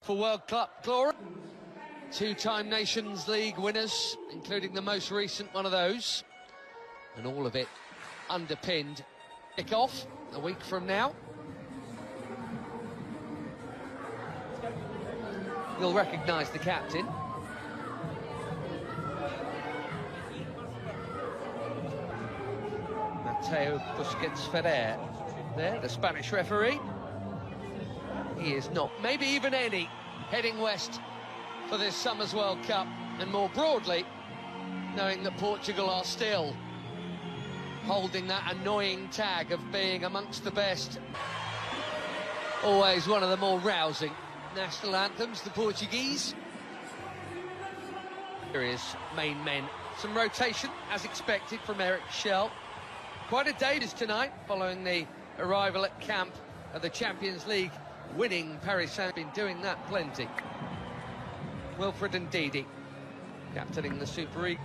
For World Cup glory. Two-time Nations League winners, including the most recent one of those. And all of it underpinned. Kick-off a week from now. You'll recognise the captain. Mateo Busquets Ferrer there, the Spanish referee. He is not, maybe even any, heading west for this summer's World Cup, and more broadly, knowing that Portugal are still holding that annoying tag of being amongst the best. Always one of the more rousing national anthems, the Portuguese. Serious main men. Some rotation, as expected, from Eric Schell. Quite a day this tonight, following the arrival at camp of the Champions League winning Paris Saint-Germain, been doing that plenty. Wilfred Ndidi, captaining the Super League.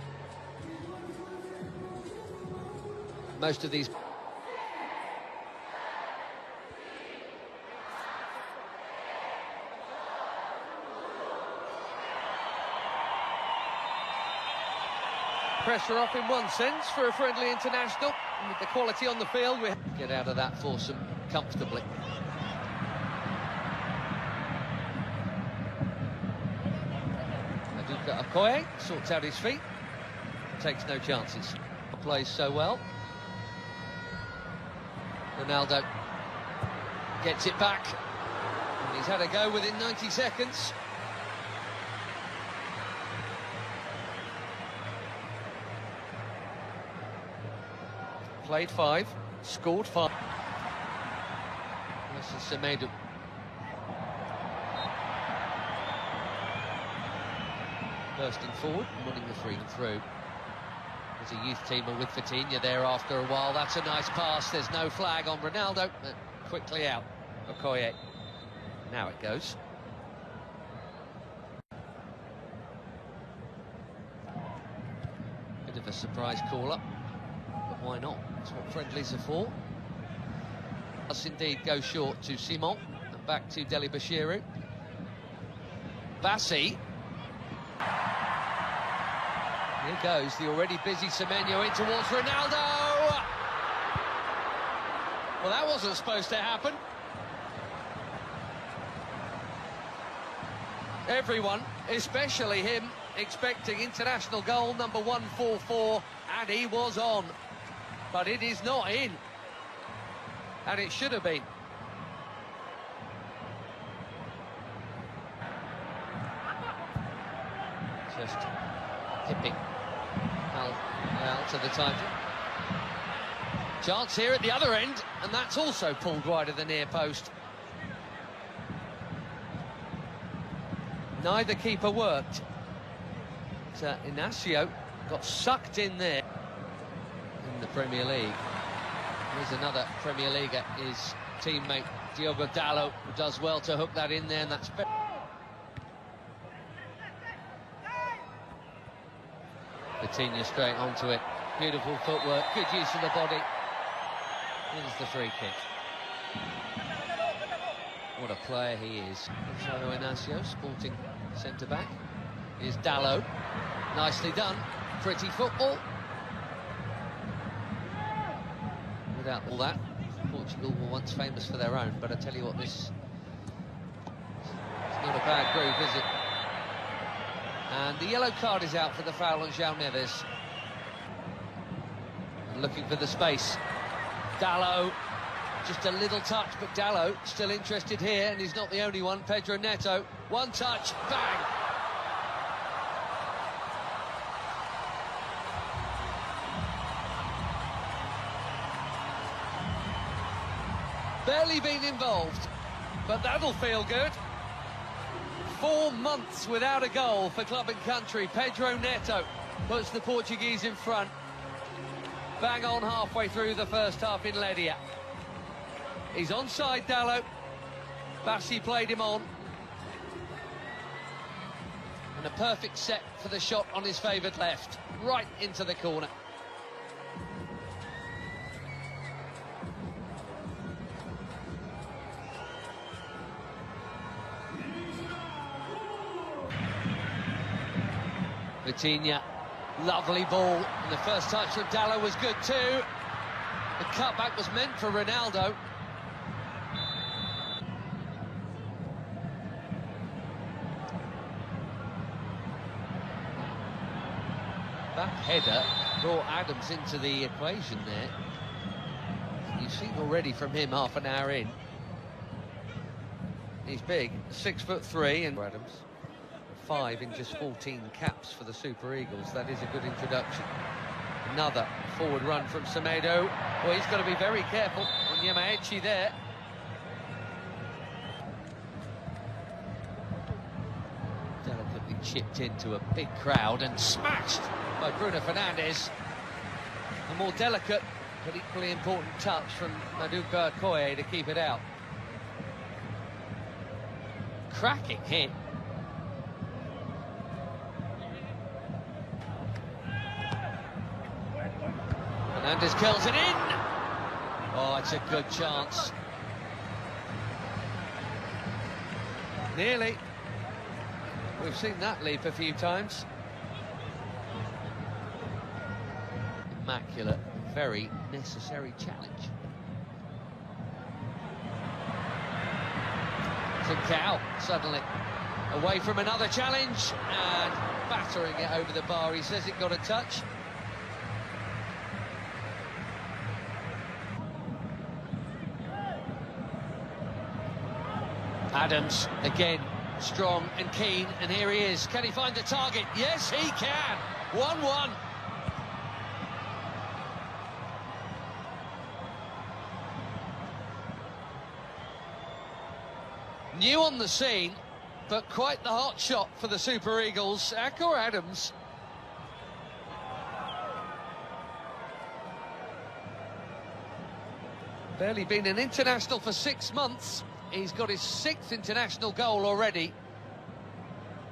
Most of these... Pressure off in one sense for a friendly international, and with the quality on the field, we get out of that foursome comfortably. Maduka Okoye sorts out his feet, takes no chances. Plays so well. Ronaldo gets it back, and he's had a go within 90 seconds. Played 5, scored 5. This is Semedo. Bursting forward and winning the free through. There's a youth teamer with Vitinha there after a while. That's a nice pass. There's no flag on Ronaldo. But quickly out. Okoye. Now it goes. Bit of a surprise call-up. But why not? That's what friendlies are for. Does indeed go short to Simon. And back to Deli Bashiru. Bassi. Here goes the already busy Semenyo in towards Ronaldo. Well, that wasn't supposed to happen. Everyone, especially him, expecting international goal number 144, and he was on. But it is not in. And it should have been. Just tipping Al to the title. Chance here at the other end, and that's also pulled wide of the near post. Neither keeper worked. But, Inacio got sucked in there in the Premier League. Here's another Premier Leaguer, his teammate Diogo Dalot, who does well to hook that in there, and that's... Vitinha straight onto it. Beautiful footwork, good use of the body. Here's the free kick. What a player he is. Gonzalo Inacio, sporting centre-back. Here's Dalot. Nicely done. Pretty football. Without all that, Portugal were once famous for their own, but I tell you what, this is not a bad group, is it? And the yellow card is out for the foul on João Neves. And looking for the space. Dalot, just a little touch, but Dalot still interested here, and he's not the only one. Pedro Neto, one touch, bang! Barely been involved, but that'll feel good. 4 months without a goal for club and country. Pedro Neto puts the Portuguese in front. Bang on halfway through the first half in Ledia. He's onside, Dalot. Bassi played him on. And a perfect set for the shot on his favoured left. Right into the corner. Vitinha, lovely ball, and the first touch from Dallo was good too. The cutback was meant for Ronaldo. That header brought Adams into the equation there. You've seen already from him half an hour in. He's big, 6'3", and Adams 5 in just 14 caps for the Super Eagles. That is a good introduction. Another forward run from Semedo. Well, he's got to be very careful on Yamaechi there. Delicately chipped into a big crowd and smashed by Bruno Fernandes. A more delicate but equally important touch from Maduka Okoye to keep it out. Cracking hit. Fernandes curls it in. Oh, it's a good chance. Nearly. We've seen that leap a few times. Immaculate, very necessary challenge. Trincao suddenly away from another challenge and battering it over the bar. He says it got a touch. Adams again, strong and keen, and here he is. Can he find the target? Yes, he can. 1-1. New on the scene, but quite the hot shot for the Super Eagles. Akor Adams. Barely been an international for 6 months. He's got his 6th international goal already.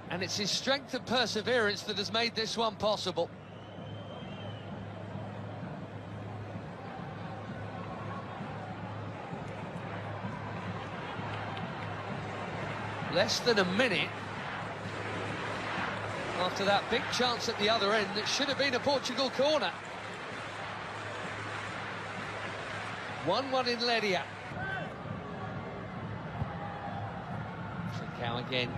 And it's his strength and perseverance that has made this one possible. Less than a minute after that big chance at the other end that should have been a Portugal corner. 1-1 in Ledia. Trincao again.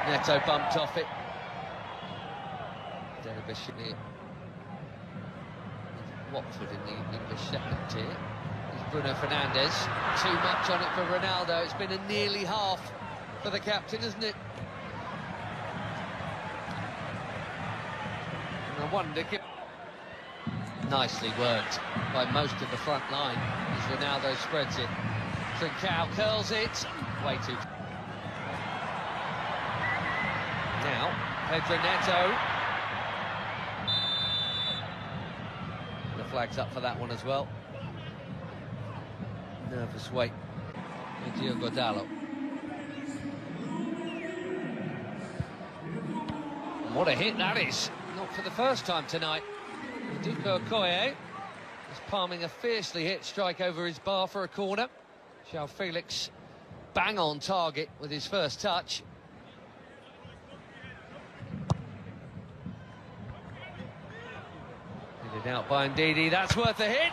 Neto bumped off it. Derbyshire. Watford in the English second tier. It's Bruno Fernandes. Too much on it for Ronaldo. It's been a nearly half for the captain, isn't it? And I wonder... Nicely worked by most of the front line as Ronaldo spreads it. Trincao curls it. Way too... Now, Pedro Neto. The flag's up for that one as well. Nervous wait for Diogo Dallo. And what a hit that is. Not for the first time tonight. Maduka Okoye is palming a fiercely hit strike over his bar for a corner. João Felix bang on target with his first touch. Headed out by Ndidi, that's worth a hit.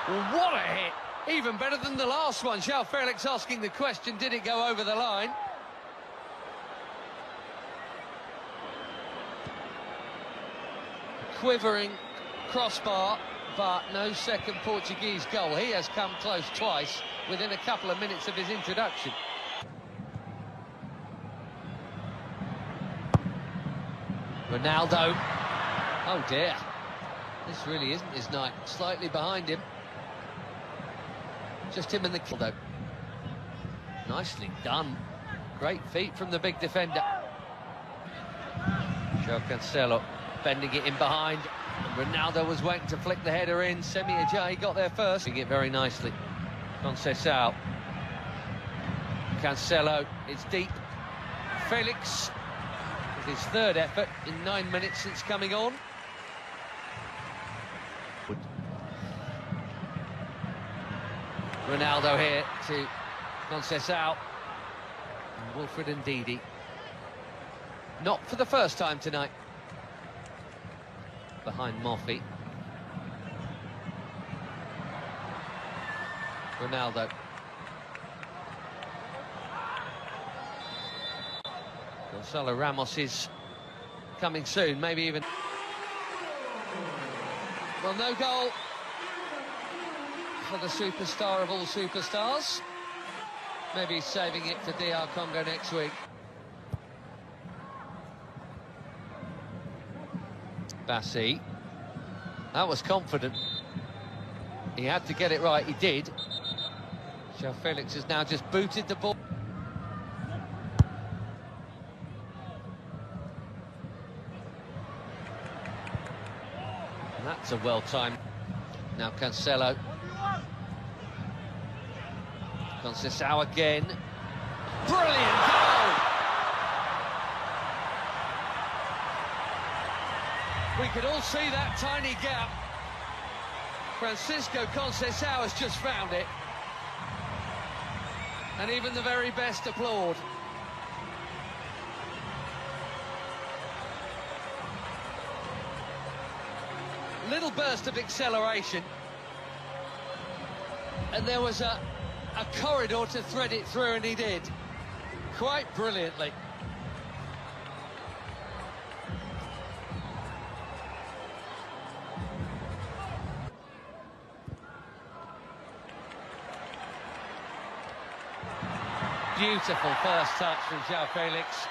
What a hit! Even better than the last one. João Felix asking the question, did it go over the line? Quivering crossbar, but no second Portuguese goal. He has come close twice within a couple of minutes of his introduction. Ronaldo. Oh dear. This really isn't his night. Slightly behind him. Just him and the kill though. Nicely done. Great feet from the big defender. João Cancelo bending it in behind. And Ronaldo was waiting to flick the header in. Semi Ajayi got there first. Doing it very nicely. Conceição. Cancelo, it's deep. Felix with his third effort in 9 minutes since coming on. Ronaldo here to Conceição. And Wilfred Ndidi. Not for the first time tonight. Behind Moffey. Ronaldo. Gonzalo Ramos is coming soon, maybe even... Well, no goal for the superstar of all superstars. Maybe he's saving it to DR Congo next week. Bassi. That was confident. He had to get it right, he did. João Felix has now just booted the ball. And that's a well-timed. Now Cancelo. Conceição again. Brilliant goal! We could all see that tiny gap. Francisco Conceição has just found it. And even the very best applaud. Little burst of acceleration. And there was a corridor to thread it through, and he did. Quite brilliantly. Beautiful first touch from João Felix.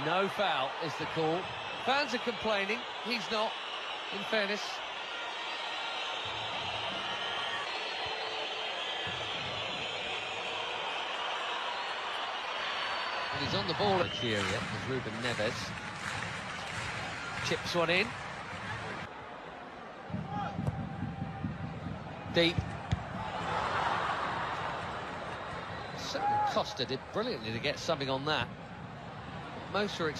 No foul is the call. Fans are complaining, he's not, in fairness. And he's on the ball at Nigeria with Ruben Neves. Chips one in. Deep. Certainly Costa did brilliantly to get something on that. Most are